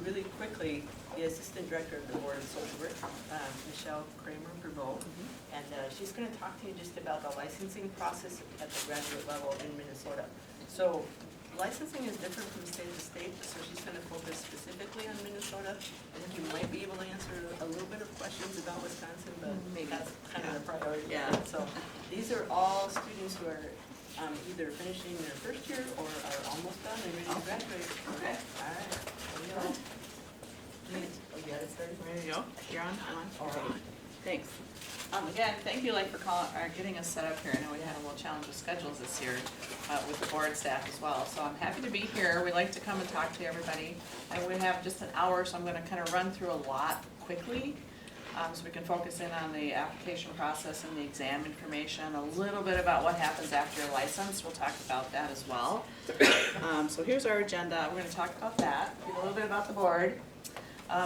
really quickly, the Assistant Director of the Board of Social Work, Michelle Kramer-Prevost, and she's going to talk to you just about the licensing process at the graduate level in Minnesota. So licensing is different from state to state, so she's going to focus specifically on Minnesota. I think you might be able to answer a little bit of questions about Wisconsin, but that's kind of the priority. Yeah. So these are all students who are either finishing their first year or are almost done and ready to graduate. Okay. All right, there you go. Oh, you got it started? Ready to go? You're on? I'm on? All right. Thanks. Again, thank you, for getting us set up here. I know we had a little challenge with schedules this year with the board staff as well. So I'm happy to be here. We like to come and talk to everybody. And we have just an hour, so I'm going to kind of run through a lot quickly so we can focus in on the application process and the exam information, a little bit about what happens after your license. We'll talk about that as well. So here's our agenda. We're going to talk about that, give a little bit about the board.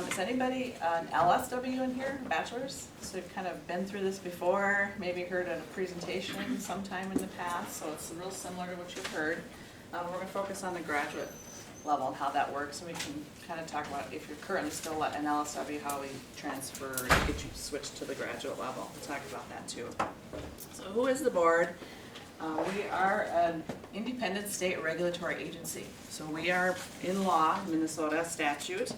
Is anybody an LSW in here, bachelor's? So you've kind of been through this before, maybe heard at a presentation sometime in the past, so it's real similar to what you've heard. We're going to focus on the graduate level and how that works, and we can kind of talk about if you're currently still an LSW, how we transfer and get you switched to the graduate level. We'll talk about that too. So who is the board? We are an independent state regulatory agency. So we are in law, Minnesota statute.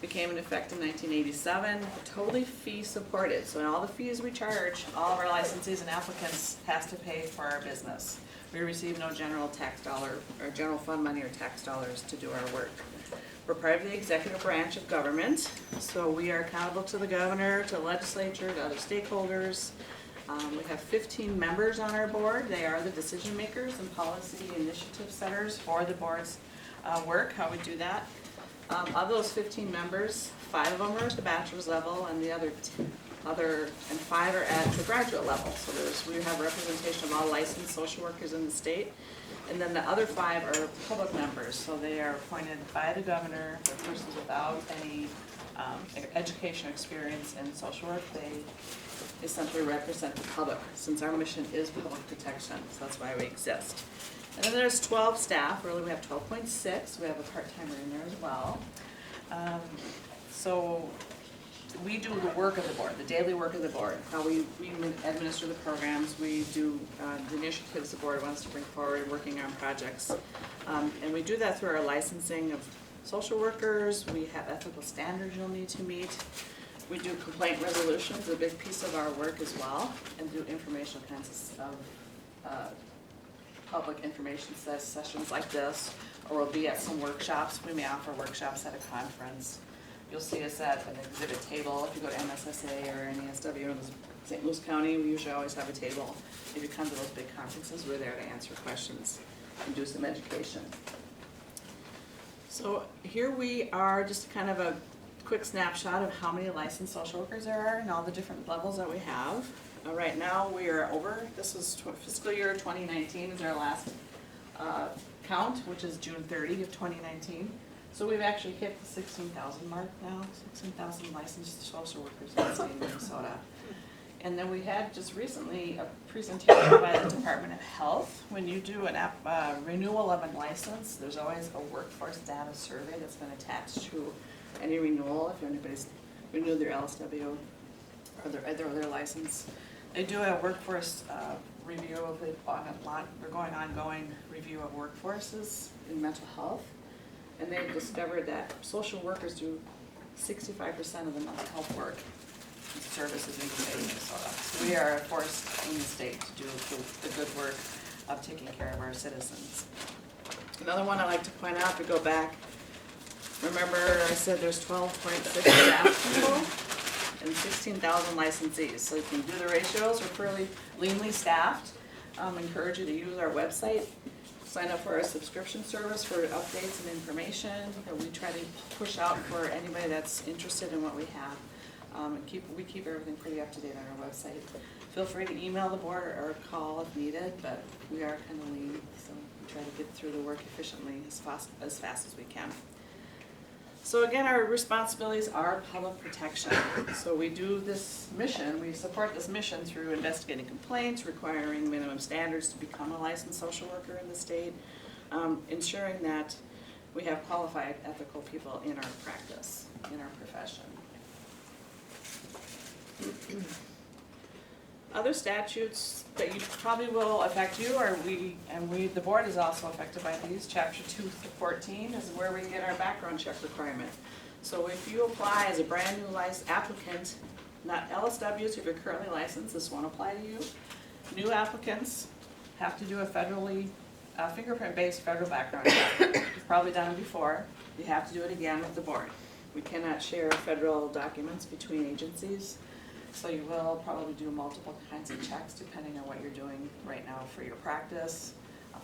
Became in effect in 1987, totally fee supported. So in all the fees we charge, all of our licensees and applicants has to pay for our business. We receive no general tax dollar or general fund money or tax dollars to do our work. We're part of the executive branch of government, so we are accountable to the governor, to the legislature, to other stakeholders. We have 15 members on our board. They are the decision makers and policy initiative setters for the board's work, how we do that. Of those 15 members, 5 of them are at the bachelor's level, and the other 5 are at the graduate level. So we have representation of all licensed social workers in the state, and then the other 5 are public members. So they are appointed by the governor. They're persons without any education experience in social work. They essentially represent the public, since our mission is public protection. So that's why we exist. And then there's 12 staff, really we have 12.6, we have a part-timer in there as well. So we do the work of the board, the daily work of the board, how we administer the programs, we do the initiatives the board wants to bring forward, working on projects. And we do that through our licensing of social workers, we have ethical standards you'll need to meet. We do complaint resolutions, a big piece of our work as well, and do informational kinds of public information sessions like this, or we'll be at some workshops. We may offer workshops at a conference. You'll see us at an exhibit table. If you go to MSSA or NASW in St. Louis County, we usually always have a table. If you come to those big conferences, we're there to answer questions and do some education. So here we are, just kind of a quick snapshot of how many licensed social workers there are and all the different levels that we have. Right now we are over, this was fiscal year 2019 is our last count, which is June 30 of 2019. So we've actually hit the 16,000 mark now, 16,000 licensed social workers in the state of Minnesota. And then we had just recently a presentation by the Department of Health. When you do a renewal of a license, there's always a workforce data survey that's been attached to any renewal. If anybody's renewed their LSW or their license, they do a workforce review of it We're going ongoing review of workforces in mental health, and they've discovered that social workers do 65% of the mental health work and services in the state of Minnesota. So we are a force in the state to do the good work of taking care of our citizens. Another one I like to point out, to go back, remember I said there's 12.6 staff people and 16,000 licensees. So you can do the ratios. We're fairly leanly staffed. Encourage you to use our website. Sign up for our subscription service for updates and information that we try to push out for anybody that's interested in what we have. We keep everything pretty up to date on our website. Feel free to email the board or call if needed, but we are kind of lean, so we try to get through the work efficiently as fast as we can. So again, our responsibilities are public protection. So we do this mission, we support this mission through investigating complaints, requiring minimum standards to become a licensed social worker in the state, ensuring that we have qualified ethical people in our practice, in our profession. Other statutes that you probably will affect you, or the board is also affected by these. Chapter 2 to 14 is where we get our background check requirement. So if you apply as a brand new applicant, not LSWs, if you're currently licensed, this won't apply to you. New applicants have to do a federally, fingerprint-based federal background check. You've probably done it before. You have to do it again with the board. We cannot share federal documents between agencies, so you will probably do multiple kinds of checks depending on what you're doing right now for your practice,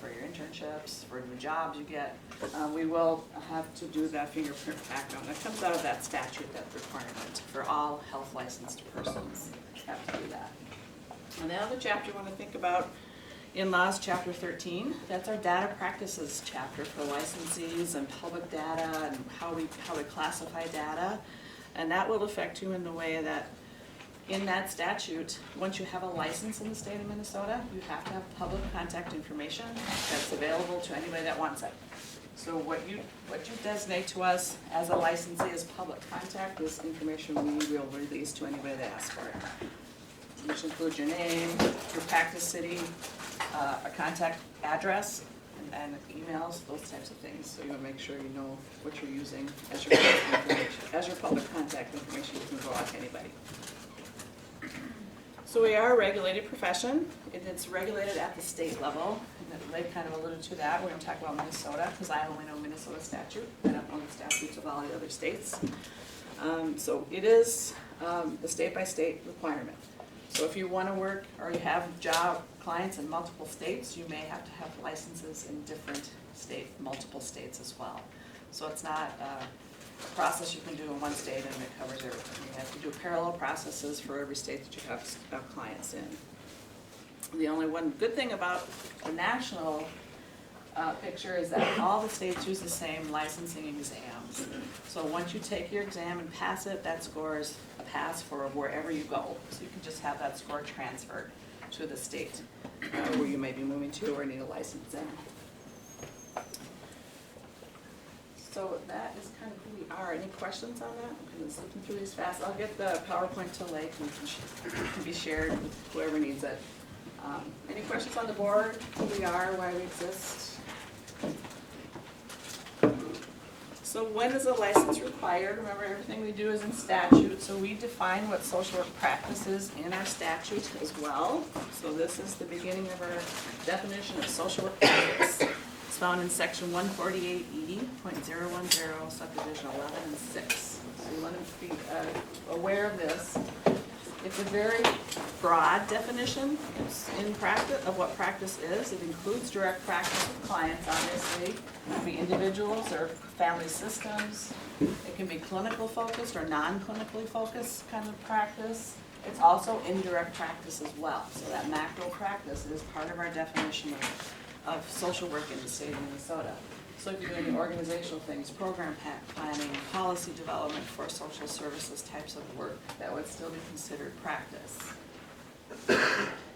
for your internships, for new jobs you get. We will have to do that fingerprint background. That comes out of that statute, that requirement for all health licensed persons have to do that. And the other chapter you want to think about in laws, chapter 13, that's our data practices chapter for licensees and public data and how we classify data. And that will affect you in the way that in that statute, once you have a license in the state of Minnesota, you have to have public contact information that's available to anybody that wants it. So what you designate to us as a licensee as public contact is information we will release to anybody that asks for it. Which includes your name, your practice city, a contact address, and emails, those types of things. So you'll make sure you know what you're using as your public contact information. You can go out to anybody. So we are a regulated profession, and it's regulated at the state level, and they kind of alluded to that. We're going to talk about Minnesota, because I only know Minnesota statute. I don't know the statutes of all the other states. So it is the state-by-state requirement. So if you want to work, or you have job clients in multiple states, you may have to have licenses in different multiple states as well. So it's not a process you can do in one state and it covers everything. You have to do parallel processes for every state that you have clients in. The only one good thing about the national picture is that all the states use the same licensing exams. So once you take your exam and pass it, that scores a pass for wherever you go. So you can just have that score transferred to the state where you may be moving to or need a license in. So that is kind of who we are. Any questions on that? I'm kind of slipping through these fast. I'll get the PowerPoint to Lake and it can be shared with whoever needs it. Any questions on the board? Who we are, why we exist? So when is a license required? Remember, everything we do is in statute, so we define what social work practice is in our statute as well. So this is the beginning of our definition of social work practice. It's found in section 148.010, subdivision 11 and 6. So you want to be aware of this. It's a very broad definition in practice of what practice is. It includes direct practice with clients, obviously. It can be individuals or family systems. It can be clinical focused or non-clinically focused kind of practice. It's also indirect practice as well. So that macro practice is part of our definition of social work in the state of Minnesota. So if you're doing organizational things, program planning, policy development for social services types of work, that would still be considered practice.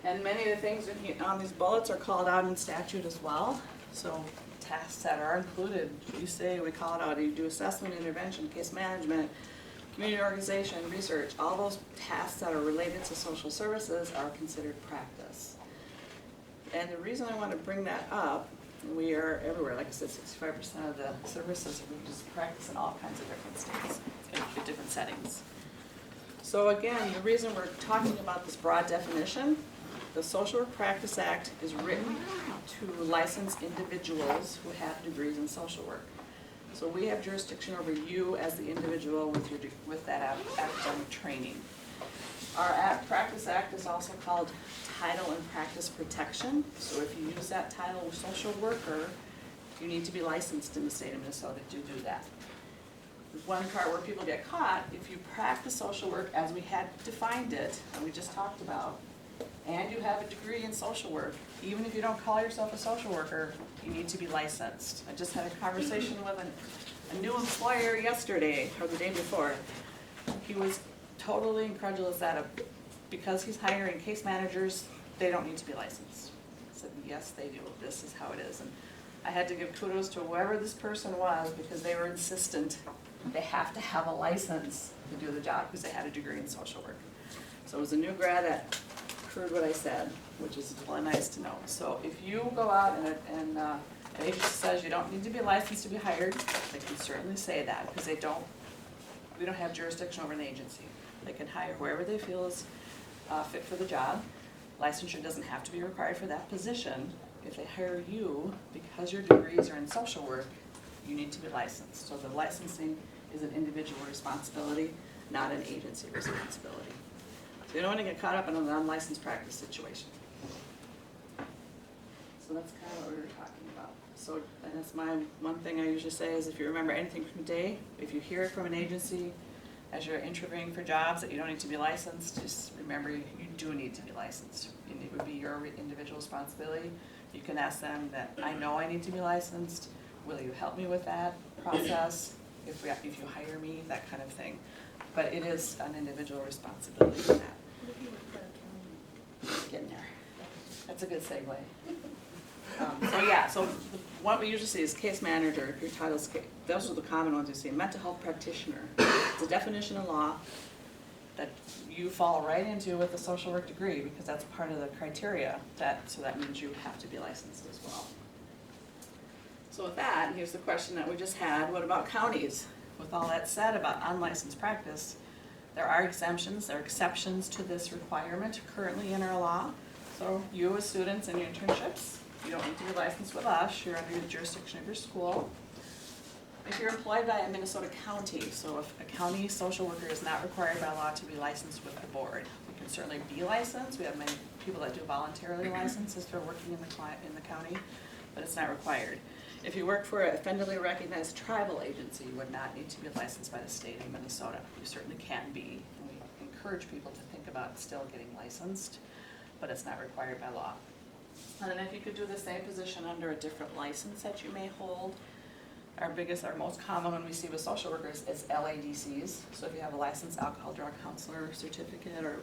And many of the things on these bullets are called out in statute as well. So tasks that are included, we call it out, you do assessment, intervention, case management, community organization, research, all those tasks that are related to social services are considered practice. And the reason I want to bring that up, we are everywhere, like I said, 65% of the services we just practice in all kinds of different states, in different settings. So again, the reason we're talking about this broad definition, the Social Work Practice Act is written to license individuals who have degrees in social work. So we have jurisdiction over you as the individual with that academic training. Our Practice Act is also called Title and Practice Protection. So if you use that title of social worker, you need to be licensed in the state of Minnesota to do that. One part where people get caught, if you practice social work as we had defined it, and we just talked about, and you have a degree in social work, even if you don't call yourself a social worker, you need to be licensed. I just had a conversation with a new employer yesterday, or the day before. He was totally incredulous that because he's hiring case managers, they don't need to be licensed. I said, yes, they do. This is how it is. And I had to give kudos to whoever this person was because they were insistent they have to have a license to do the job because they had a degree in social work. So it was a new grad that heard what I said, which is really nice to know. So if you go out and an agency says you don't need to be licensed to be hired, they can certainly say that because we don't have jurisdiction over an agency. They can hire whoever they feel is fit for the job. Licensure doesn't have to be required for that position. If they hire you, because your degrees are in social work, you need to be licensed. So the licensing is an individual responsibility, not an agency responsibility. So you don't want to get caught up in an unlicensed practice situation. So that's kind of what we were talking about. So, and that's my one thing I usually say is if you remember anything from today, if you hear it from an agency as you're interviewing for jobs that you don't need to be licensed, just remember you do need to be licensed. It would be your individual responsibility. You can ask them that, I know I need to be licensed, will you help me with that process, if you hire me, that kind of thing. But it is an individual responsibility for that. Getting there. That's a good segue. So what we usually see is case manager, your title's, those are the common ones you see. Mental health practitioner. It's a definition of law that you fall right into with a social work degree because that's part of the criteria. So that means you have to be licensed as well. So with that, here's the question that we just had, what about counties? With all that said about unlicensed practice, there are exemptions, there are exceptions to this requirement currently in our law. So you as students in your internships, you don't need to be licensed with us, you're under the jurisdiction of your school. If you're employed by a Minnesota county, so if a county social worker is not required by law to be licensed with the board, you can certainly be licensed. We have many people that do voluntarily licenses for working in the county, but it's not required. If you work for a federally recognized tribal agency, you would not need to be licensed by the state of Minnesota. You certainly can be, and we encourage people to think about still getting licensed, but it's not required by law. And then if you could do the same position under a different license that you may hold, our most common one we see with social workers is LADCs. So if you have a licensed alcohol drug counselor certificate or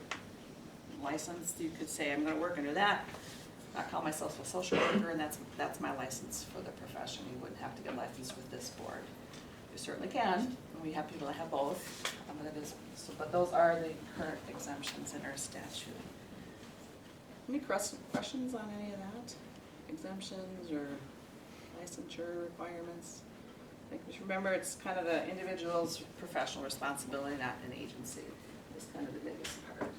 license, you could say, I'm gonna work under that. I call myself a social worker, and that's my license for the profession. You wouldn't have to get licensed with this board. You certainly can, and we have people that have both. But those are the current exemptions in our statute. Any questions on any of that? Exemptions or licensure requirements? I think we should remember it's kind of the individual's professional responsibility, not an agency. It's kind of the biggest part.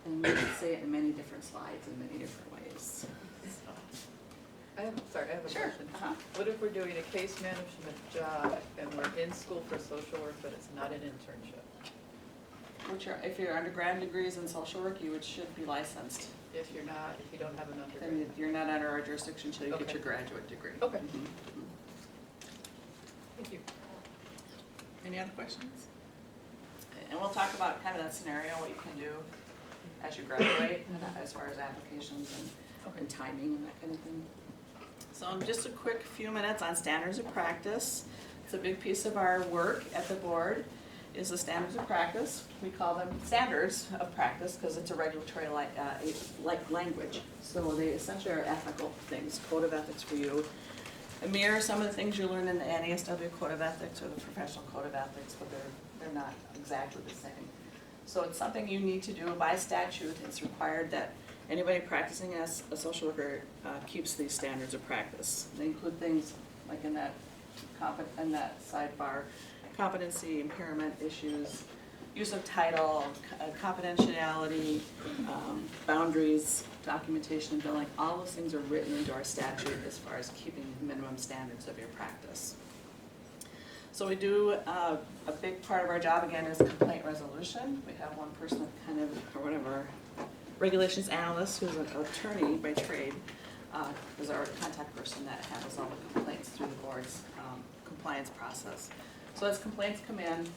And we can say it in many different slides in many different ways. I have a Sure. question. What if we're doing a case management job and we're in school for social work, but it's not an internship? If your undergrad degree is in social work, you should be licensed. If you're not, if you don't have an Then undergrad? you're not under our jurisdiction until you get Okay. your graduate degree. Okay, Mhm. thank you. Any other questions? And we'll talk about kind of that scenario, what you can do as you graduate, as far as applications and timing and that kind of thing. So just a quick few minutes on standards of practice. It's a big piece of our work at the board is the standards of practice. We call them standards of practice because it's a regulatory like language. So they essentially are ethical things, code of ethics for you. They mirror some of the things you learn in the NASW Code of Ethics or the Professional Code of Ethics, but they're not exactly the same. So it's something you need to do by statute. It's required that anybody practicing as a social worker keeps these standards of practice. They include things like in that sidebar, competency, impairment issues, use of title, confidentiality, boundaries, documentation and billing. All those things are written into our statute as far as keeping minimum standards of your practice. So we do, a big part of our job again is complaint resolution. We have one person that kind of, or one of our regulations analysts who's an attorney by trade, is our contact person that handles all the complaints through the board's compliance process. So as complaints come in,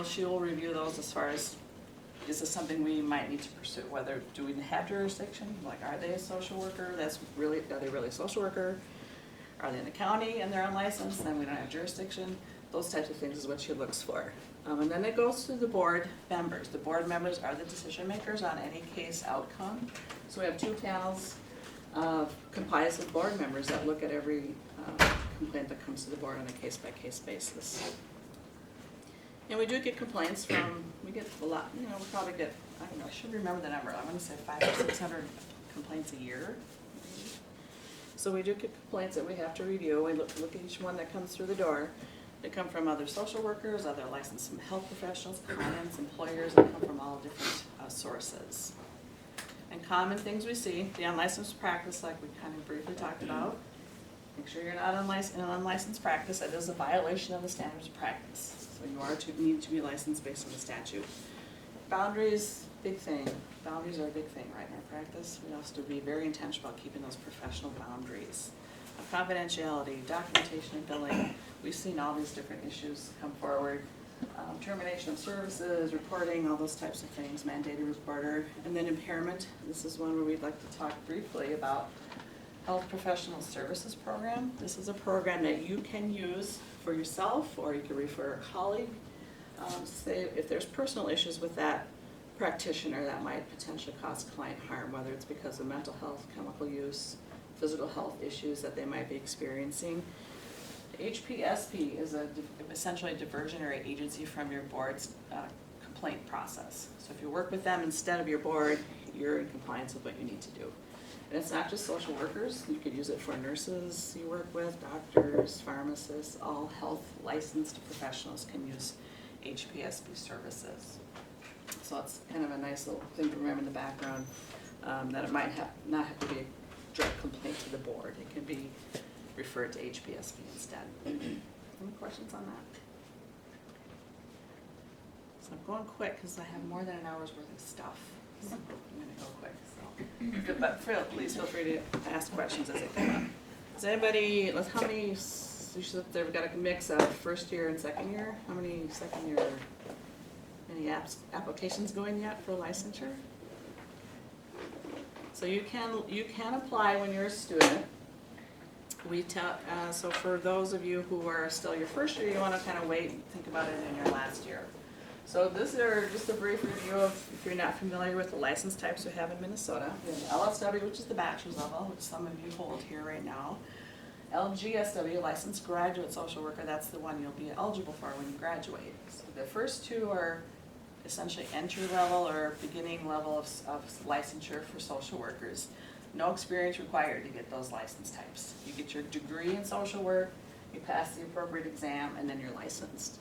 she will review those as far as, is this something we might need to pursue? Whether, do we have jurisdiction? Like, are they a social worker? Are they really a social worker? Are they in the county and they're unlicensed, then we don't have jurisdiction? Those types of things is what she looks for. And then it goes to the board members. The board members are the decision makers on any case outcome. So we have two panels. complies with board members that look at every complaint that comes to the board on a case-by-case basis. And we do get complaints from, we get a lot, we probably get, I don't know, I should remember the number, I want to say 500 or 600 complaints a year. So we do get complaints that we have to review. We look at each one that comes through the door. They come from other social workers, other licensed health professionals, clients, employers, and come from all different sources. And common things we see, the unlicensed practice, like we kind of briefly talked about. Make sure you're not in an unlicensed practice. That is a violation of the standards of practice. So you need to be licensed based on the statute. Boundaries, big thing. Boundaries are a big thing right in our practice. We have to be very intentional about keeping those professional boundaries. Confidentiality, documentation and billing. We've seen all these different issues come forward. Termination of services, reporting, all those types of things, mandated reporter. And then impairment. This is one where we'd like to talk briefly about Health Professional Services Program. This is a program that you can use for yourself, or you can refer a colleague. Say if there's personal issues with that practitioner that might potentially cause client harm, whether it's because of mental health, chemical use, physical health issues that they might be experiencing. The HPSP is essentially a diversionary agency from your board's complaint process. So if you work with them instead of your board, you're in compliance with what you need to do. And it's not just social workers. You could use it for nurses you work with, doctors, pharmacists, all health licensed professionals can use HPSP services. So it's kind of a nice little thing to remember in the background, that it might not have to be a direct complaint to the board. It can be referred to HPSP instead. Any questions on that? So I'm going quick because I have more than an hour's worth of stuff. So I'm going to go quick. So, but please feel free to ask questions as they come up. Does anybody, how many, you said they've got a mix of first year and second year? How many second year, any applications going yet for licensure? So you can apply when you're a student. So for those of you who are still your first year, you want to kind of wait and think about it in your last year. So this is just a brief review of, if you're not familiar with the license types we have in Minnesota. We have LSW, which is the bachelor's level, which some of you hold here right now. LGSW, licensed graduate social worker, that's the one you'll be eligible for when you graduate. So the first two are essentially entry level or beginning level of licensure for social workers. No experience required to get those license types. You get your degree in social work, you pass the appropriate exam, and then you're licensed.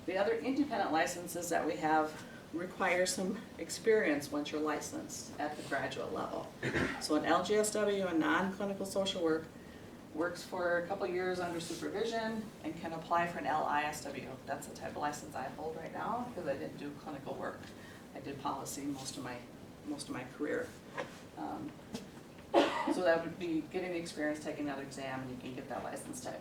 The other independent licenses that we have require some experience once you're licensed at the graduate level. So an LGSW, a non-clinical social work, works for a couple years under supervision and can apply for an LISW. That's the type of license I hold right now because I didn't do clinical work. I did policy most of my career. So that would be getting the experience, taking that exam, and you can get that license type.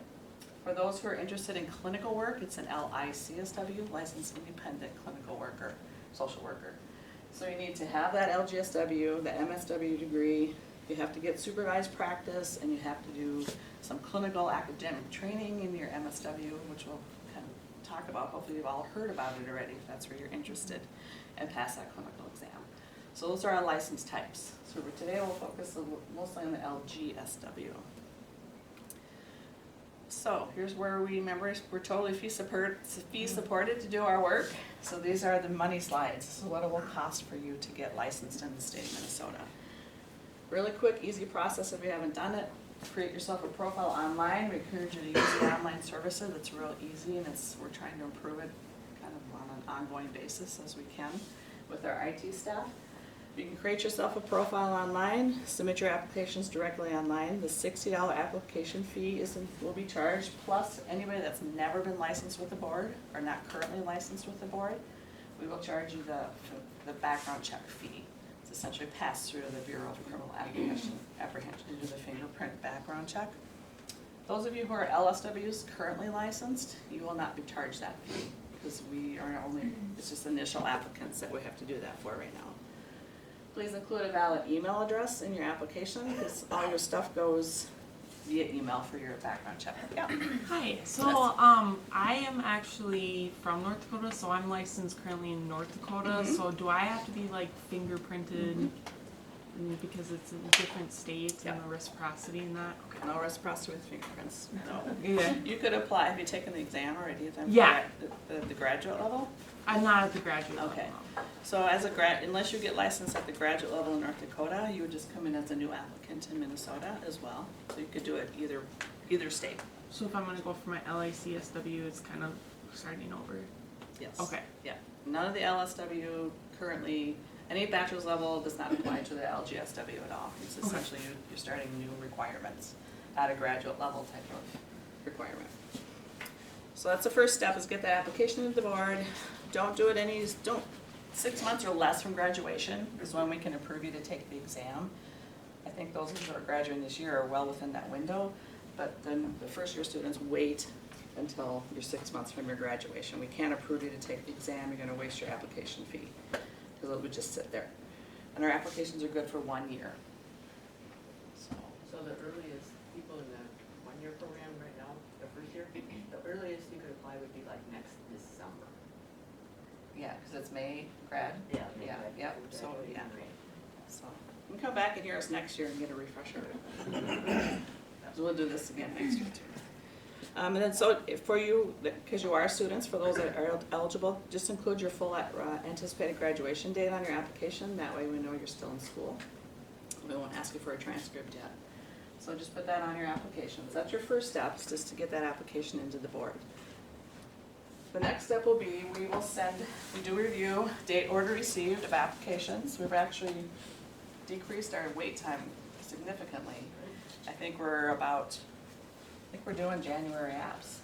For those who are interested in clinical work, it's an LICSW, Licensed Independent Clinical Worker, Social Worker. So you need to have that LGSW, the MSW degree, you have to get supervised practice, and you have to do some clinical academic training in your MSW, which we'll kind of talk about. Hopefully you've all heard about it already if that's where you're interested, and pass that clinical exam. So those are our license types. So for today we'll focus mostly on the LGSW. So here's where we're totally fee supported to do our work. So these are the money slides. So what it will cost for you to get licensed in the state of Minnesota. Really quick, easy process if you haven't done it. Create yourself a profile online. We encourage you to use the online services. It's real easy, and we're trying to improve it kind of on an ongoing basis as we can with our IT staff. You can create yourself a profile online, submit your applications directly online. The $60 application fee will be charged, plus anybody that's never been licensed with the board or not currently licensed with the board, we will charge you the background check fee. It's essentially passed through to the Bureau of Criminal Apprehension to do the fingerprint background check. Those of you who are LSWs currently licensed, you will not be charged that fee because it's just initial applicants that we have to do that for right now. Please include a valid email address in your application because all your stuff goes via email for your background check. Yeah. Hi. So I am actually from North Dakota, so I'm licensed currently in North Dakota. So do I have to be like fingerprinted because it's in different states and Yep. the reciprocity in that. No reciprocity with fingerprints, no. Yeah. You could apply, have you taken the exam already then? for Yeah. The graduate level? I'm not at the graduate Okay. level. So as a unless you get licensed at the graduate level in North Dakota, you would just come in as a new applicant in Minnesota as well. So you could do it either state. So if I'm gonna go for my LICSW, it's kind of starting over. Yes. Okay. Yeah, none of the LSW currently, any bachelor's level does not apply to the LGSW at all. It's Okay. essentially you're starting new requirements at a graduate level type of requirement. So that's the first step, is get that application to the board. Don't do it 6 months or less from graduation is when we can approve you to take the exam. I think those who are graduating this year are well within that window, but then the first year students wait until you're 6 months from your graduation. We can't approve you to take the exam, you're gonna waste your application fee, because it would just sit there. And our applications are good for 1 year. So the earliest people in the one-year program right now, the first year, the earliest you could apply would be like next December. Yeah, because it's May grad. Yeah. Yeah, yep, so, Graduating yeah. in May. So, you can come back and hear us next year and get a refresher. So we'll do this again next year too. And then so for you, because you are students, for those that are eligible, just include your full anticipated graduation date on your application. That way we know you're still in school. We won't ask you for a transcript yet. So just put that on your applications. That's your first step, is just to get that application into the board. The next step will be, we do review date order received of applications. We've actually decreased our wait time significantly. I think we're doing January apps.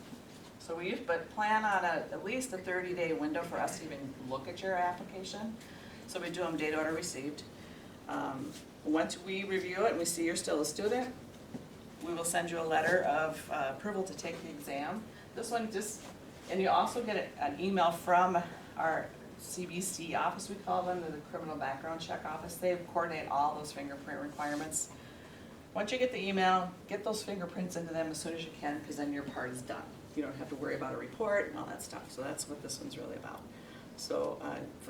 So but plan on at least a 30-day window for us to even look at your application. So we do them date order received. Once we review it and we see you're still a student, we will send you a letter of approval to take the exam. This one and you also get an email from our CBC office, we call them, the Criminal Background Check Office. They coordinate all those fingerprint requirements. Once you get the email, get those fingerprints into them as soon as you can, because then your part is done. You don't have to worry about a report and all that stuff. So that's what this one's really about. So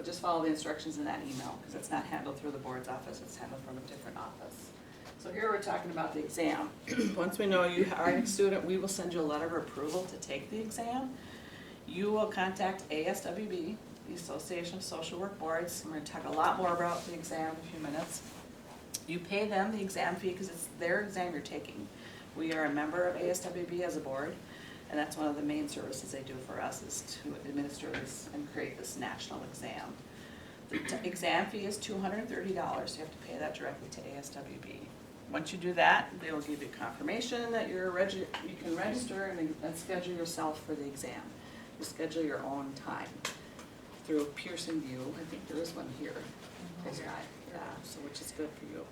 just follow the instructions in that email, because it's not handled through the board's office, it's handled from a different office. So here we're talking about the exam. Once we know you are a student, we will send you a letter of approval to take the exam. You will contact ASWB, the Association of Social Work Boards. We're going to talk a lot more about the exam in a few minutes. You pay them the exam fee because it's their exam you're taking. We are a member of ASWB as a board, and that's one of the main services they do for us, is to administer this and create this national exam. The exam fee is $230. You have to pay that directly to ASWB. Once you do that, they will give you confirmation that you can register and schedule yourself for the exam. You schedule your own time through Pearson View. I think there is one here. Yeah, so which is good for you.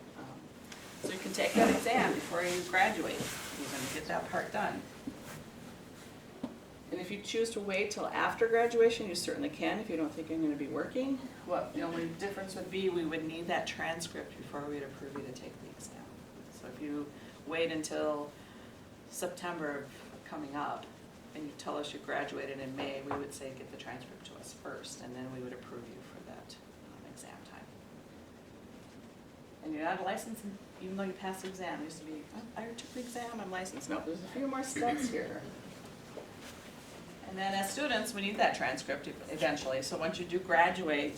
So you can take that exam before you graduate. You're going to get that part done. And if you choose to wait till after graduation, you certainly can if you don't think you're going to be working. What the only difference would be, we would need that transcript before we'd approve you to take the exam. So if you wait until September coming up and you tell us you graduated in May, we would say get the transcript to us first, and then we would approve you for that exam time. And you're not licensed even though you passed the exam. It used to be, I took the exam, I'm licensed. No, there's a few more steps here. And then as students, we need that transcript eventually. So once you do graduate,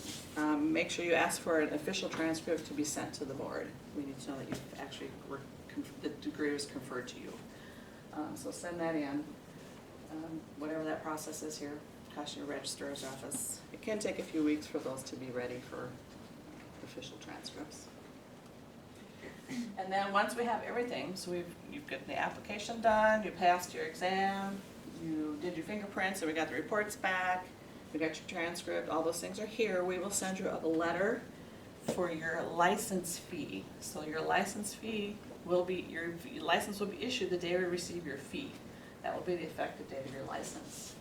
make sure you ask for an official transcript to be sent to the board. We need to know that you've actually the degree was conferred to you. So send that in, whatever that process is here, cost your registrar's office. It can take a few weeks for those to be ready for official transcripts. And then once we have everything, so you've got the application done, you passed your exam, you did your fingerprints, so we got the reports back, we got your transcript, all those things are here. We will send you a letter for your license fee. So your license fee will be, your license will be issued the day we receive your fee. That will be the effective date of your license.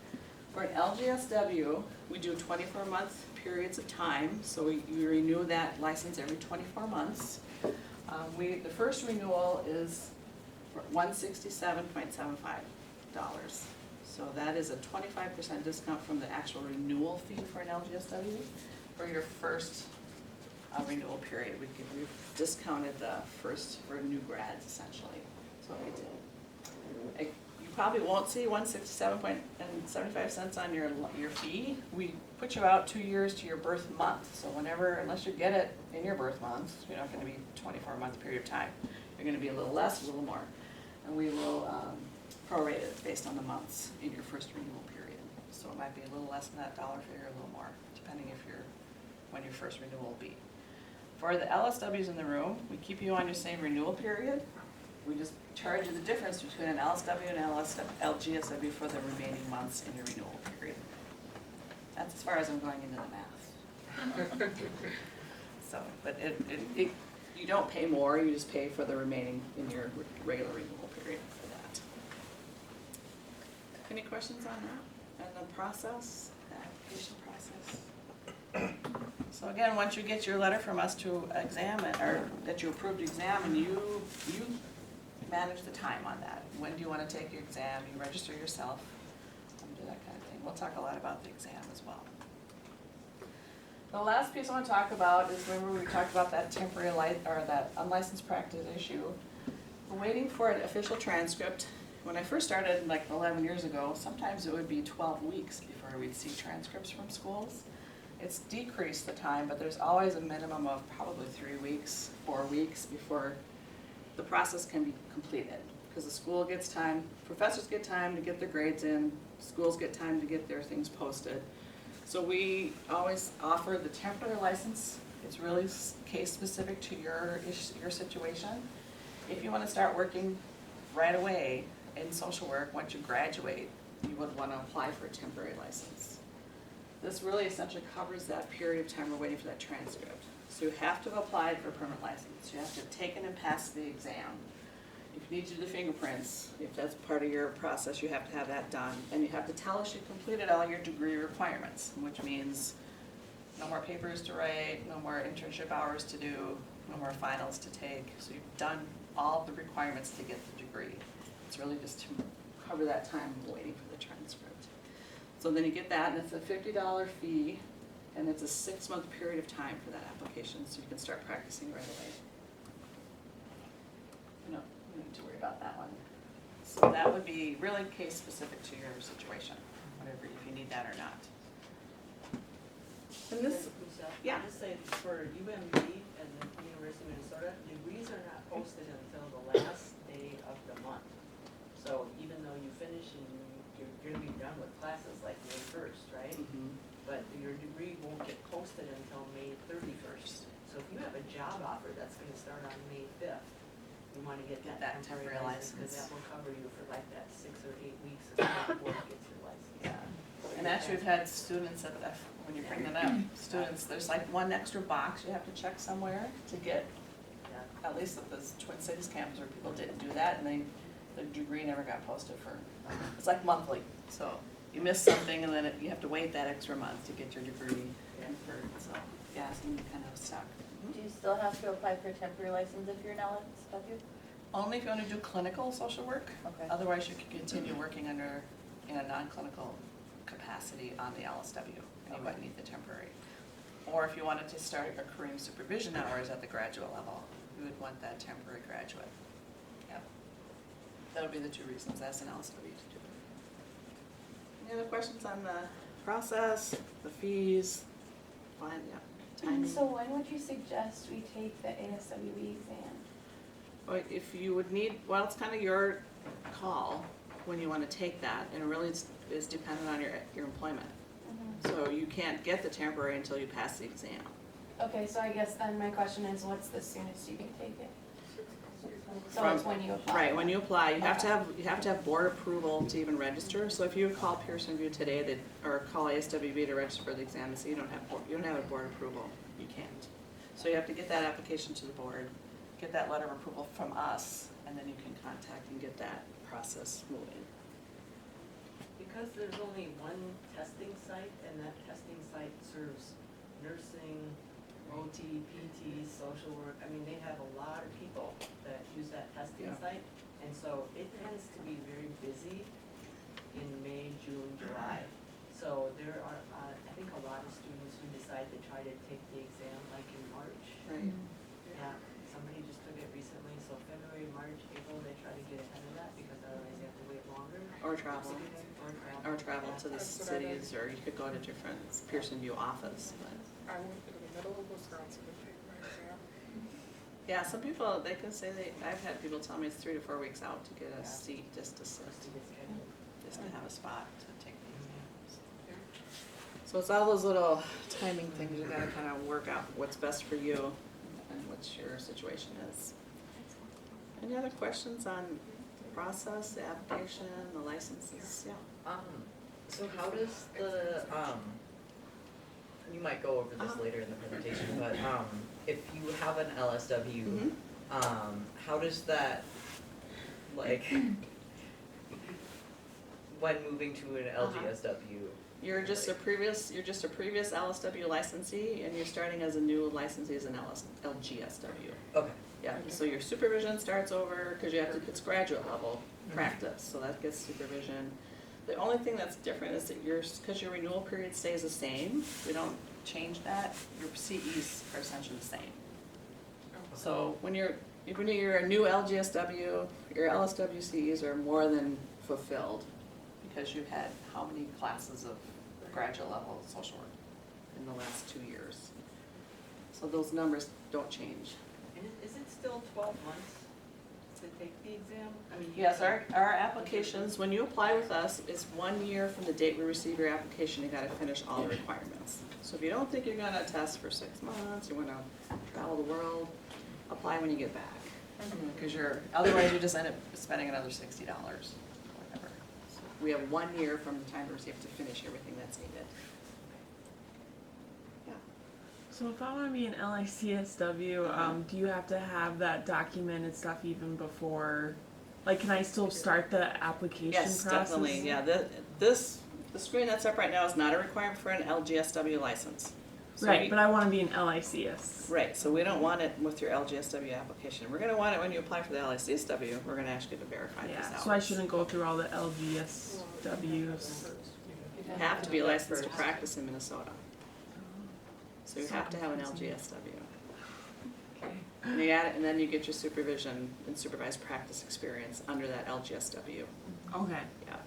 For an LGSW, we do 24-month periods of time, so you renew that license every 24 months. The first renewal is $167.75. So that is a 25% discount from the actual renewal fee for an LGSW for your first renewal period. We've discounted the first for new grads essentially, that's what we did. You probably won't see 167.75 on your fee. We put you out 2 years to your birth month, so whenever, unless you get it in your birth month, you're not gonna be 24-month period of time. You're gonna be a little less, a little more. And we will prorate it based on the months in your first renewal period. So it might be a little less than that dollar figure, a little more, depending when your first renewal will be. For the LSWs in the room, we keep you on your same renewal period. We just charge you the difference between an LSW and LGSW for the remaining months in your renewal period. That's as far as I'm going into the math. So, but you don't pay more, you just pay for the remaining in your regular renewal period for that. Any questions on that? And the process, the application process? So again, once you get your letter from us to examine, or that you approved exam, you manage the time on that. When do you want to take your exam? You register yourself, and do that kind of thing. We'll talk a lot about the exam as well. The last piece I want to talk about is, remember we talked about that temporary or that unlicensed practice issue. We're waiting for an official transcript. When I first started, like 11 years ago, sometimes it would be 12 weeks before we'd see transcripts from schools. It's decreased the time, but there's always a minimum of probably 3 weeks, 4 weeks before the process can be completed. Because the school gets time, professors get time to get their grades in, schools get time to get their things posted. So we always offer the temporary license. It's really case specific to your situation. If you want to start working right away in social work, once you graduate, you would want to apply for a temporary license. This really essentially covers that period of time we're waiting for that transcript. So you have to have applied for a permanent license. You have to have taken and passed the exam. If you need to do the fingerprints, if that's part of your process, you have to have that done. And you have to tell us you completed all your degree requirements, which means no more papers to write, no more internship hours to do, no more finals to take. So you've done all the requirements to get the degree. It's really just to cover that time waiting for the transcript. So then you get that, and it's a $50 fee, and it's a 6-month period of time for that application, so you can start practicing right away. No, you don't need to worry about that one. So that would be really case specific to your situation, whatever, if you need that or not. And this, yeah. I'll just say for UMD and the University of Minnesota, degrees are not posted until the last day of the month. So even though you finish and you're gonna be done with classes like May 1st, right? Mm-hmm. But your degree won't get posted until May 31st. So if you have a job offer that's gonna start on May 5th, you wanna get that temporary license, because that will cover you for like that 6 or 8 weeks before you get your license. Yeah, and actually we've had students that, when you bring that up, students, there's like one extra box you have to check somewhere to get, Yeah. at least at the Twin Cities campus where people didn't do that, and the degree never got posted for, it's like monthly. So you miss something, and then you have to wait that extra month to get your degree conferred, so, yeah, so you kind of stuck. Do you still have to apply for a temporary license if you're an LSW? Only if you want to do clinical social work. Okay. Otherwise, you can continue working in a non-clinical capacity on the LSW, and you might need the temporary. Or if you wanted to start accruing supervision hours at the graduate level, you would want that temporary graduate. Yeah. That would be the 2 reasons as an LSW to do it. Any other questions on the process, the fees, fine, yeah, timing? So when would you suggest we take the ASWE exam? Or if you would need, well, it's kind of your call when you want to take that, and it really is dependent on your employment. So you can't get the temporary until you pass the exam. Okay, so I guess then my question is, what's the soonest you can take it? So From- it's when you apply? Right, when you apply, you have to have board approval to even register. So if you would call Pearson VUE today, or call ASWB to register for the exam, and say you don't have a board approval, you can't. So you have to get that application to the board, get that letter of approval from us, and then you can contact and get that process moving. Because there's only one testing site, and that testing site serves nursing, OT, PT, social work, I mean, they have a lot of people that use that testing Yeah. site. And so it tends to be very busy in May, June, July. So there are, I think a lot of students who decide to try to take the exam like in March, Right. Yeah, somebody just took it recently, so February, March, April, they try to get ahead of that because otherwise they have to wait longer. Or travel, or travel to the That's what I did. cities, or you could go to different Pearson View office, but. I went to the middle of Wisconsin to take my exam. Yeah, some people, they can say I've had people tell me it's 3 to 4 weeks out to get a seat just to sit, just to have a spot to take the exams. So it's all those little timing things, you gotta kind of work out what's best for you and what your situation is. Any other questions on the process, the application, the licenses? Yeah. So how does the, you might go over this later in the presentation, but, if you have an LSW, Mhm. how does that, like, when moving to an LGSW? You're just a previous LSW licensee, and you're starting as a new licensee as an LGSW. Okay, Yeah, so your supervision starts over, cause you have to, it's graduate level practice, so that gets supervision. The only thing that's different is that cause your renewal period stays the same, we don't change that, your CEs are essentially the same. So when you're a new LGSW, your LSW CEs are more than fulfilled, because you've had how many classes of graduate level social work in the last 2 years? So those numbers don't change. And is it still 12 months to take the exam? I mean, Yes, our applications, when you apply with us, it's 1 year from the date we receive your application, you gotta finish all the requirements. So if you don't think you're gonna test for 6 months, you wanna travel the world, apply when you get back. Cause otherwise you just end up spending another $60, whatever. So we have 1 year from the time we receive to finish everything that's needed. Yeah. So if I want to be an LICSW, do you have to have that documented stuff even before? Like, can I still start the application Yes, process? definitely, yeah, the screen that's up right now is not a requirement for an LGSW license. So Right, you- but I want to be an LICS. Right, so we don't want it with your LGSW application. We're gonna want it when you apply for the LICSW. We're gonna ask you to verify these Yeah, hours. so I shouldn't go through all the LGSWs. You have to be licensed to practice in Minnesota. So you have to have an LGSW. And you add it, and then you get your supervision and supervised practice experience under that LGSW. Okay. Yeah.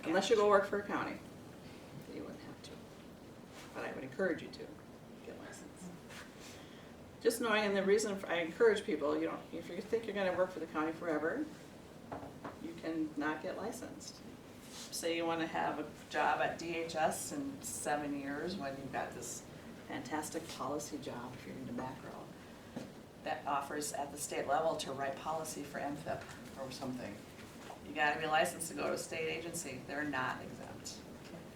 Unless you go work for a county, then you wouldn't have to. But I would encourage you to get licensed. Just knowing, and the reason I encourage people, if you think you're gonna work for the county forever, you can not get licensed. Say you wanna have a job at DHS in 7 years when you've got this fantastic policy job if you're into macro that offers at the state level to write policy for MFIP or something. You gotta be licensed to go to a state agency, they're not exempt.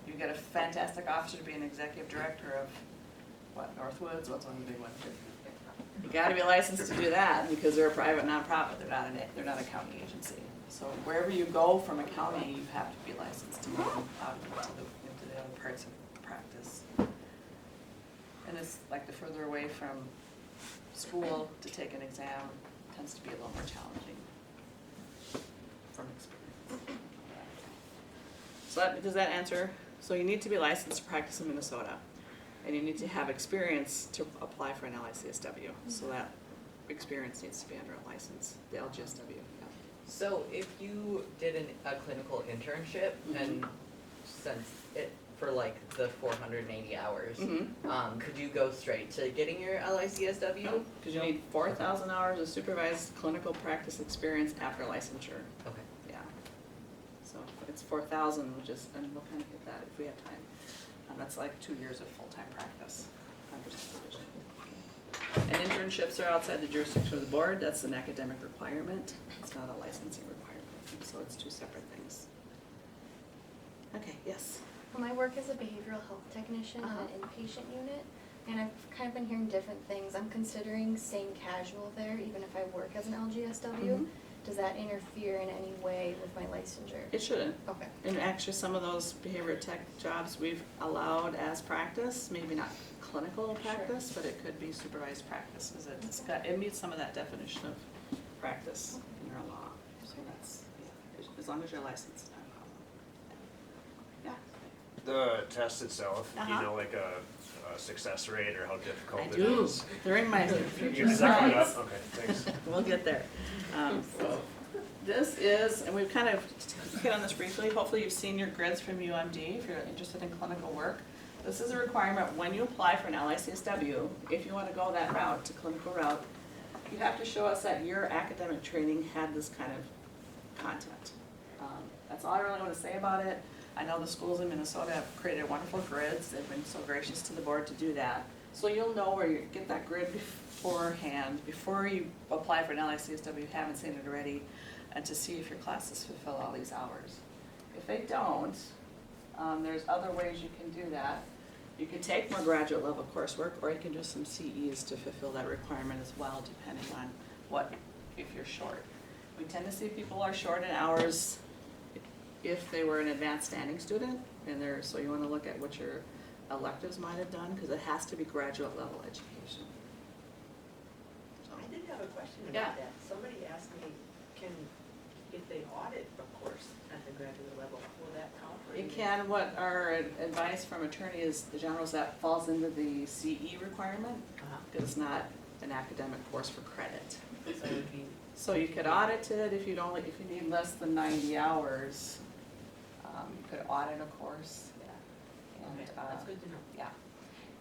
You get a fantastic officer to be an executive director of, Northwoods, what's one of the big ones? You gotta be licensed to do that, because they're a private nonprofit, they're not a county agency. So wherever you go from a county, you have to be licensed to move out into the other parts of practice. And it's like the further away from school to take an exam tends to be a little more challenging from experience. So does that answer? So you need to be licensed to practice in Minnesota, and you need to have experience to apply for an LICSW. So that experience needs to be under a license, the LGSW. Yeah. so if you did a clinical internship and since it, for like the 480 hours, could you go straight to getting your LICSW? Because you need 4,000 hours of supervised clinical practice experience after licensure. Okay. Yeah. So it's 4,000, which is, and we'll kind of get that if we have time. That's like 2 years of full-time practice under supervision. And internships are outside the jurisdiction of the board. That's an academic requirement. It's not a licensing requirement. So it's two separate things. Okay, yes. Well, I work as a behavioral health technician in an inpatient unit, and I've kind of been hearing different things. I'm considering staying casual there, even if I work as an LGSW. Does that interfere in any way with my licensure? It shouldn't. Okay. And actually, some of those behavior tech jobs we've allowed as practice, maybe not clinical practice, but it could be supervised practice, because it meets some of that definition of practice in our law. So that's, yeah, as long as you're licensed, not a problem. Yeah. the test itself, do you Uh-huh. know like a success rate or how difficult I it do, is? they're in my future You're sucking it up? slides. Okay, thanks. We'll get there. This is, and we've kind of hit on this briefly, hopefully you've seen your grids from UMD if you're interested in clinical work. This is a requirement when you apply for an LICSW, if you want to go that route, to clinical route, you have to show us that your academic training had this kind of content. That's all I really want to say about it. I know the schools in Minnesota have created wonderful grids, they've been so gracious to the board to do that. So you'll know where you get that grid beforehand, before you apply for an LICSW, you haven't seen it already, and to see if your classes fulfill all these hours. If they don't, there's other ways you can do that. You can take more graduate level coursework, or you can do some CEs to fulfill that requirement as well, depending on if you're short. We tend to see people are short in hours if they were an advanced standing student, so you wanna look at what your electives might have done, because it has to be graduate level education. So, I did have a question Yeah. about that. Somebody asked me, if they audit a course at the graduate level, will that count for it anything? can, what our advice from attorney is, the general is that falls into the CE requirement, Uh-huh. because it's not an academic course for credit. So it would be, So you could audit it if you need less than 90 hours, you could audit a course. And, okay, that's good to know. yeah.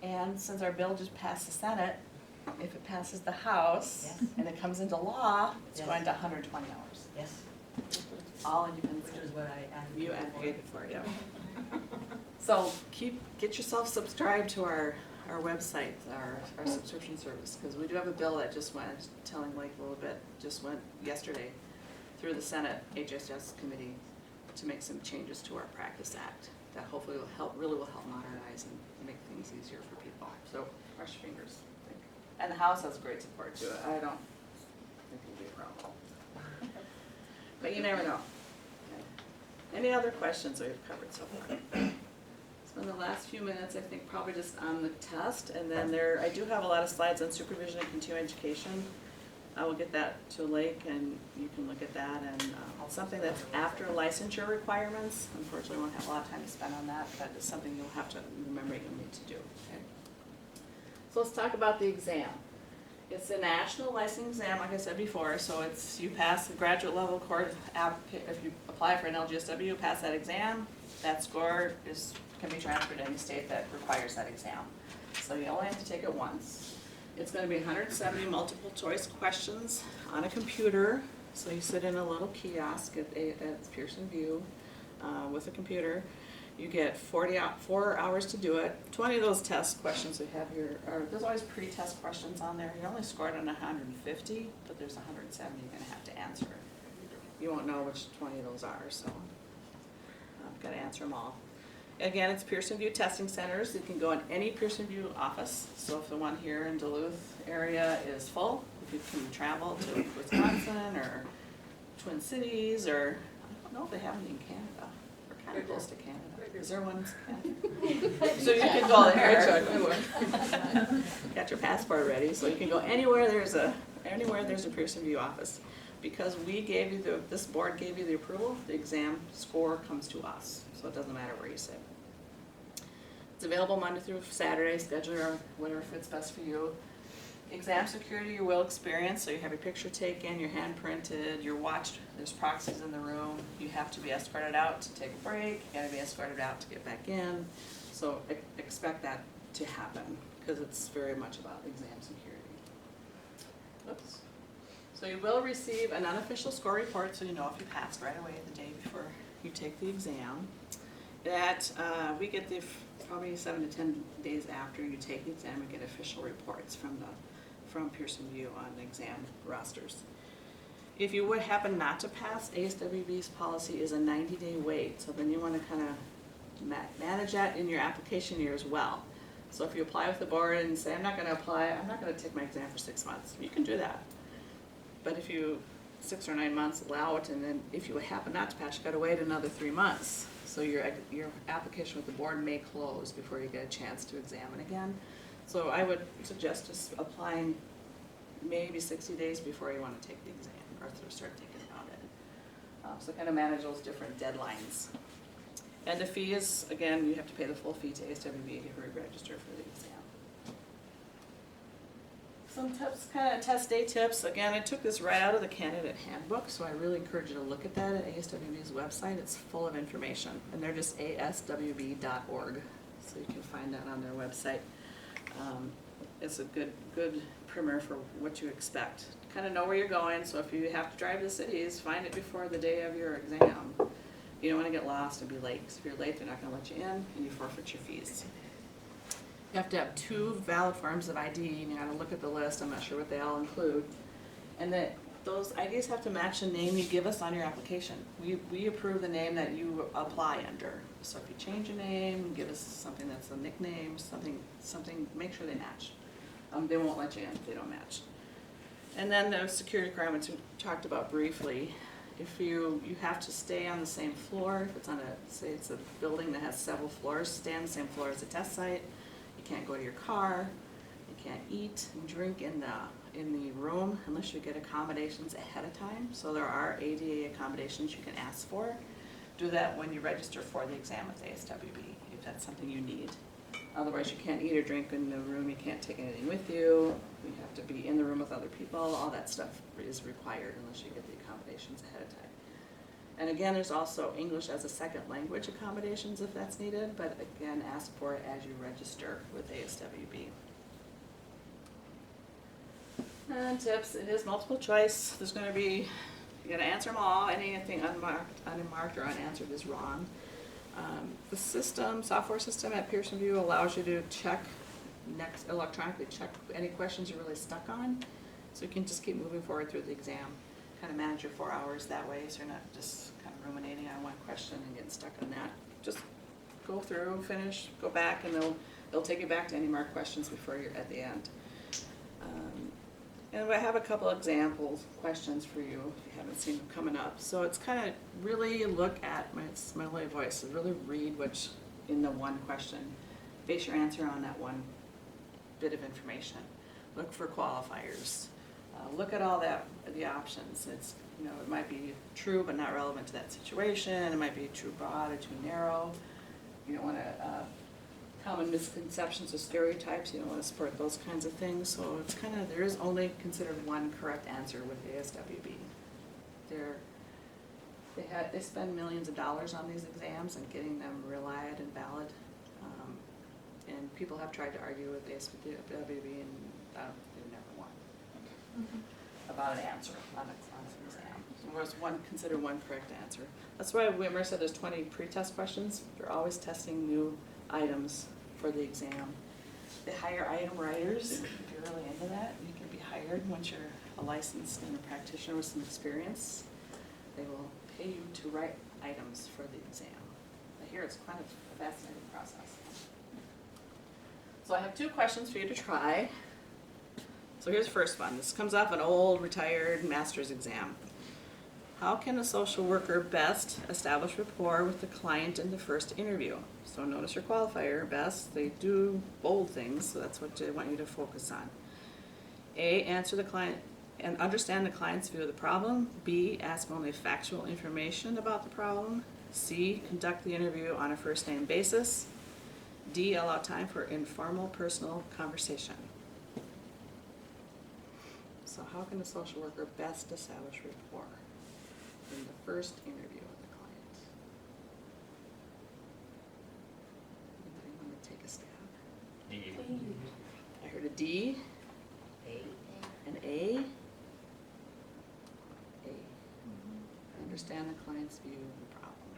And since our bill just passed the Senate, if it passes the House Yes. and it comes into law, it's Yes. going to 120 hours. Yes, All independent. which is what I advocated You for. advocated for it, yeah. So get yourself subscribed to our website, our subscription service, because we do have a bill that just went, telling Blake a little bit, just went yesterday through the Senate HHS committee to make some changes to our Practice Act that hopefully really will help modernize and make things easier for people. So cross your fingers. And the House has great support to it. I don't think it'll be a problem. But you never know. Any other questions we've covered so far? Spend the last few minutes, I think, probably just on the test, and then I do have a lot of slides on supervision and continuing education. I will get that to Lake, and you can look at that, and something that's after licensure requirements. Unfortunately, we won't have a lot of time to spend on that, but it's something you'll have to remember you'll need to do, okay? So let's talk about the exam. It's a national licensing exam, like I said before, so you pass the graduate level course, if you apply for an LGSW, pass that exam, that score can be transferred to any state that requires that exam. So you only have to take it once. It's gonna be 170 multiple choice questions on a computer, so you sit in a little kiosk at Pearson VUE with a computer. You get 4 hours to do it. 20 of those test questions we have here there's always pre-test questions on there. You're only scored on 150, but there's 170 you're gonna have to answer. You won't know which 20 of those are, so I've gotta answer them all. Again, it's Pearson VUE testing centers. You can go in any Pearson VUE office. So if the one here in Duluth area is full, if you can travel to Wisconsin or Twin Cities, or I don't know if they have any in Canada. We're kind of close to Canada. Is there one in Canada? So you can go there. Got your passport ready, so you can go anywhere there's a Pearson VUE office. Because this board gave you the approval, the exam score comes to us, so it doesn't matter where you sit. It's available Monday through Saturday, schedule or whatever fits best for you. Exam security you will experience, so you have your picture taken, your hand printed, you're watched, there's proxies in the room, you have to be escorted out to take a break, you gotta be escorted out to get back in. So expect that to happen, because it's very much about exam security. Oops. So you will receive an unofficial score report, so you know if you passed right away the day before you take the exam. That we get probably 7 to 10 days after you take the exam, we get official reports from Pearson VUE on the exam rosters. If you would happen not to pass, ASWB's policy is a 90-day wait, so then you want to kind of manage that in your application year as well. So if you apply with the board and say, I'm not going to take my exam for 6 months, you can do that. But if you, 6 or 9 months, allow it, and then if you happen not to pass, you gotta wait another 3 months. So your application with the board may close before you get a chance to examine again. So I would suggest just applying maybe 60 days before you wanna take the exam, or start thinking about it. So kind of manage those different deadlines. And the fee is, again, you have to pay the full fee to ASWB to re-register for the exam. Some tips, kind of test day tips. Again, I took this right out of the candidate handbook, so I really encourage you to look at that at ASWB's website. It's full of information, and they're just aswb.org, so you can find that on their website. It's a good primer for what you expect. Kind of know where you're going, so if you have to drive to cities, find it before the day of your exam. You don't want to get lost and be late, because if you're late, they're not going to let you in, and you forfeit your fees. You have to have 2 valid forms of ID, and you gotta look at the list, I'm not sure what they all include. And that those IDs have to match the name you give us on your application. We approve the name that you apply under. So if you change your name, give us something that's a nickname, something, make sure they match. They won't let you in if they don't match. And then the security requirements we talked about briefly. If you have to stay on the same floor, if it's on say it's a building that has several floors, stay on the same floor as the test site. You can't go to your car, you can't eat and drink in the room unless you get accommodations ahead of time. So there are ADA accommodations you can ask for. Do that when you register for the exam with ASWB, if that's something you need. Otherwise, you can't eat or drink in the room, you can't take anything with you, you have to be in the room with other people, all that stuff is required unless you get the accommodations ahead of time. And again, there's also English as a second language accommodations if that's needed, but again, ask for it as you register with ASWB. And tips, it is multiple choice. There's going to be, you got to answer them all. Anything unmarked or unanswered is wrong. The software system at Pearson VUE allows you to electronically check any questions you're really stuck on. So you can just keep moving forward through the exam. Kind of manage your 4 hours that way, so you're not just kind of ruminating on one question and getting stuck on that. Just go through, finish, go back, and they'll take you back to any marked questions before you're at the end. And I have a couple example questions for you if you haven't seen them coming up. So it's kind of really look at my smiley voice, so really read what's in the one question. Base your answer on that one bit of information. Look for qualifiers. Look at all the options. It's, it might be true but not relevant to that situation. It might be too broad or too narrow. You don't want to, common misconceptions or stereotypes, you don't want to support those kinds of things. So it's kind of, there is only considered one correct answer with the ASWB. They spend millions of dollars on these exams and getting them relied and valid. And people have tried to argue with the ASWB and they've never won. About an answer on an exam. So there's consider one correct answer. That's why Wimmer said there's 20 pre-test questions. They're always testing new items for the exam. They hire item writers. If you're really into that, you can be hired once you're a licensed and a practitioner with some experience. They will pay you to write items for the exam. I hear it's quite a fascinating process. So I have 2 questions for you to try. So here's the first one. This comes off an old retired master's exam. How can a social worker best establish rapport with the client in the first interview? So notice your qualifier, best. They do bold things, so that's what they want you to focus on. A, answer the client and understand the client's view of the problem. B, ask only factual information about the problem. C, conduct the interview on a first name basis. D, allow time for informal personal conversation. So how can a social worker best establish rapport in the first interview with the client? Anybody want to take a stab? D. I heard a D, an A. Understand the client's view of the problem.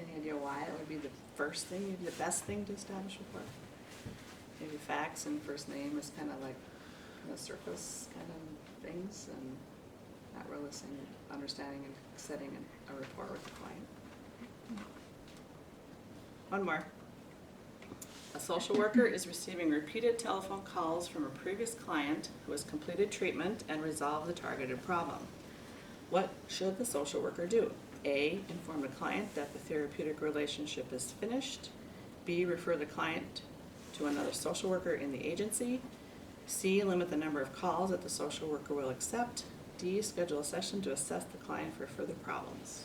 Any idea why it would be the first thing, the best thing to establish rapport? Maybe facts and first name is kind of like the surface kind of things, and not really understanding and setting a rapport with the client. One more. A social worker is receiving repeated telephone calls from a previous client who has completed treatment and resolved the targeted problem. What should the social worker do? A, inform the client that the therapeutic relationship is finished. B, refer the client to another social worker in the agency. C, limit the number of calls that the social worker will accept. D, schedule a session to assess the client for further problems.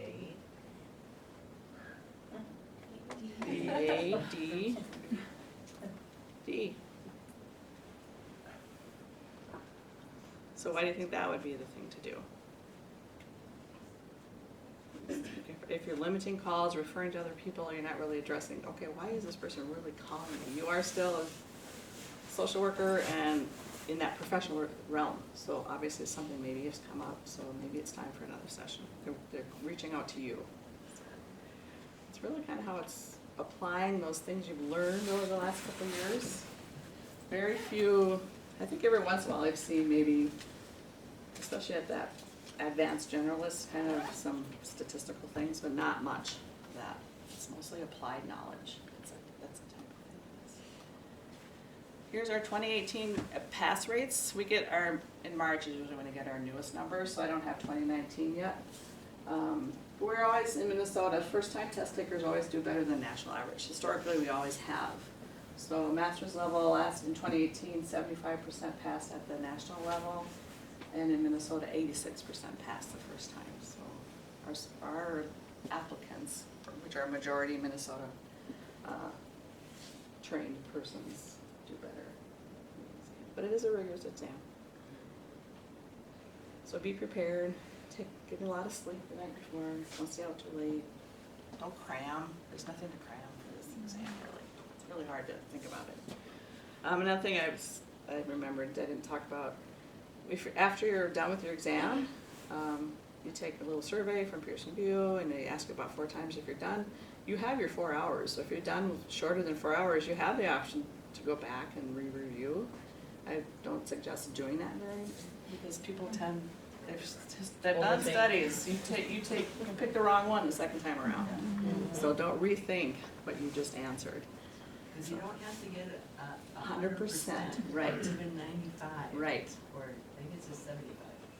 A. A, D, D. So why do you think that would be the thing to do? If you're limiting calls, referring to other people, you're not really addressing, okay, why is this person really calling me? You are still a social worker and in that professional realm, so obviously something maybe has come up, so maybe it's time for another session. They're reaching out to you. It's really kind of how it's applying those things you've learned over the last couple of years. Very few, I think every once in a while I've seen maybe, especially at that advanced generalist, kind of some statistical things, but not much of that. It's mostly applied knowledge. That's the type of thing. Here's our 2018 pass rates. We get our, in March is usually when we get our newest numbers, so I don't have 2019 yet. We're always, in Minnesota, first-time test takers always do better than national average. Historically, we always have. So master's level last in 2018, 75% passed at the national level. And in Minnesota, 86% passed the first time. So our applicants, which are majority Minnesota trained persons, do better. But it is a rigorous exam. So be prepared. Get a lot of sleep the night before. Don't stay out too late. Don't cram. There's nothing to cram for this exam, really. It's really hard to think about it. Another thing I remembered I didn't talk about. After you're done with your exam, you take a little survey from Pearson VUE, and they ask you about 4 times if you're done. You have your 4 hours, so if you're done shorter than 4 hours, you have the option to go back and re-review. I don't suggest doing that because people tend, they've done studies. You pick the wrong one the second time around. So don't rethink what you just answered. Because you don't have to get 100%, right. Even 95. Right. Or I think it's a 75.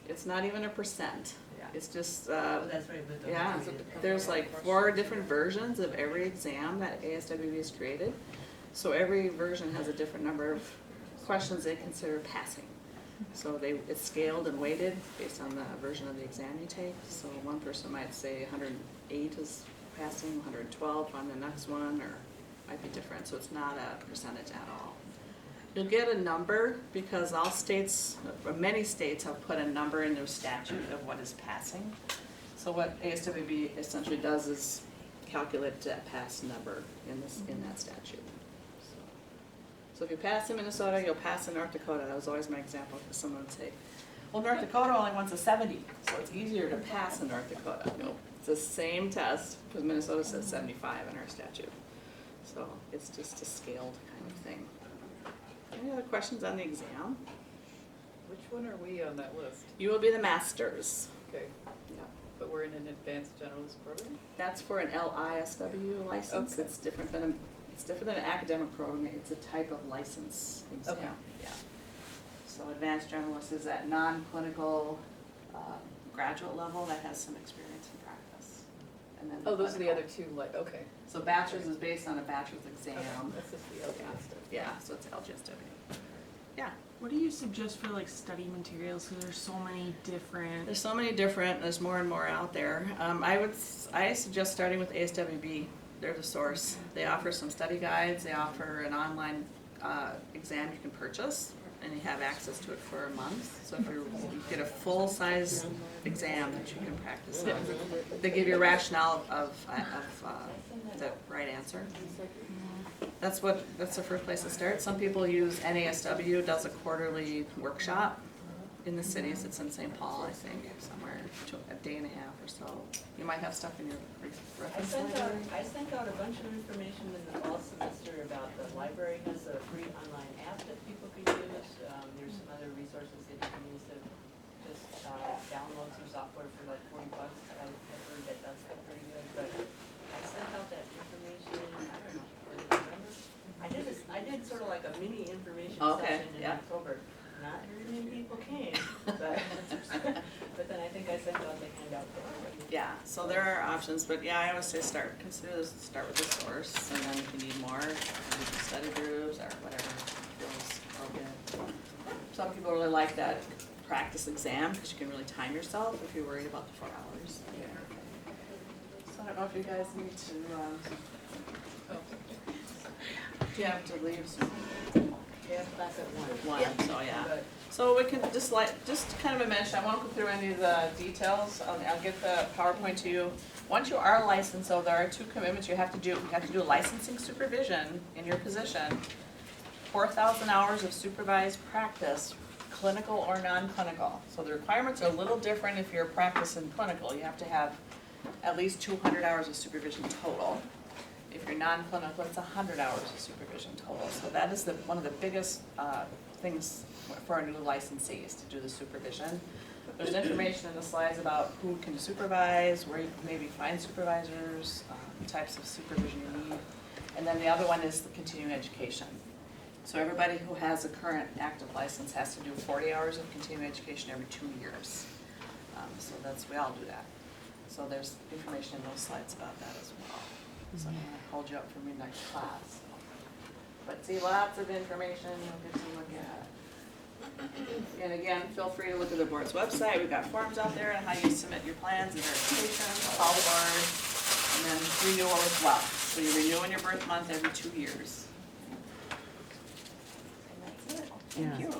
It's not even a percent. Yeah. It's just, Oh, that's right, but the. yeah, there's like 4 different versions of every exam that ASWB has created. So every version has a different number of questions they consider passing. So it's scaled and weighted based on the version of the exam you take. So one person might say 108 is passing, 112 on the next one, or might be different. So it's not a percentage at all. You'll get a number because all states, or many states have put a number in their statute of what is passing. So what ASWB essentially does is calculate that pass number in that statute. So if you pass in Minnesota, you'll pass in North Dakota. That was always my example, because someone would say, well, North Dakota only wants a 70, so it's easier to pass in North Dakota. No, it's the same test, because Minnesota says 75 in our statute. So it's just a scaled kind of thing. Any other questions on the exam? Which one are we on that list? You will be the masters. Okay, Yeah. but we're in an advanced generalist program? That's for an LISW license. Okay. It's different than an academic program. It's a type of license exam. Okay. Yeah. So advanced generalist is that non-clinical graduate level that has some experience in practice. And then Oh, those are the clinical. other two, like, okay. So bachelor's is based on a bachelor's exam. Okay, that's just the LDS stuff. Yeah, so it's LGSW. Yeah. What do you suggest for like study materials? Because there's so many different. There's so many different, there's more and more out there. I suggest starting with ASWB. They're the source. They offer some study guides. They offer an online exam you can purchase, and you have access to it for a month. So if you get a full-size exam that you can practice on. They give you a rationale of the right answer. That's the first place to start. Some people use NASW, does a quarterly workshop in the cities. It's in St. Paul, I think, somewhere, a day and a half or so. You might have stuff in your reference library. I sent out a bunch of information in the fall semester about the library has a free online app that people can use. There's some other resources that you can use to just download some software for like $40. I've heard that does stuff pretty good, but I sent out that information, I don't know, in November. I did sort of like a mini information Okay, session in yeah. October. Not very many people came, but then I think I sent out the handout for everybody. Yeah, so there are options, but yeah, I always say start with the source, and then if you need more, you can study groups or whatever you feel some people really like that practice exam, because you can really time yourself if you're worried about the 4 hours. So I don't know if you guys need to, do you have to leave soon? Yeah, class at 1. One, so yeah. So we can just kind of mention, I won't go through any of the details, I'll get the PowerPoint to you. Once you are licensed, so there are 2 commitments you have to do. You have to do licensing supervision in your position, 4,000 hours of supervised practice, clinical or non-clinical. So the requirements are a little different if you're practicing clinical. You have to have at least 200 hours of supervision total. If you're non-clinical, it's 100 hours of supervision total. So that is one of the biggest things for our new licensees, to do the supervision. There's information in the slides about who can supervise, where you can maybe find supervisors, types of supervision you need. And then the other one is the continuing education. So everybody who has a current active license has to do 40 hours of continuing education every 2 years. So we all do that. So there's information in those slides about that as well. So I'm gonna hold you up for midnight class. But see, lots of information you'll get to look at. And again, feel free to look at the board's website. We've got forms out there on how you submit your plans and verifications, call the board, and then renewal as well. So you renew in your birth month every 2 years. And that's it. Thank you.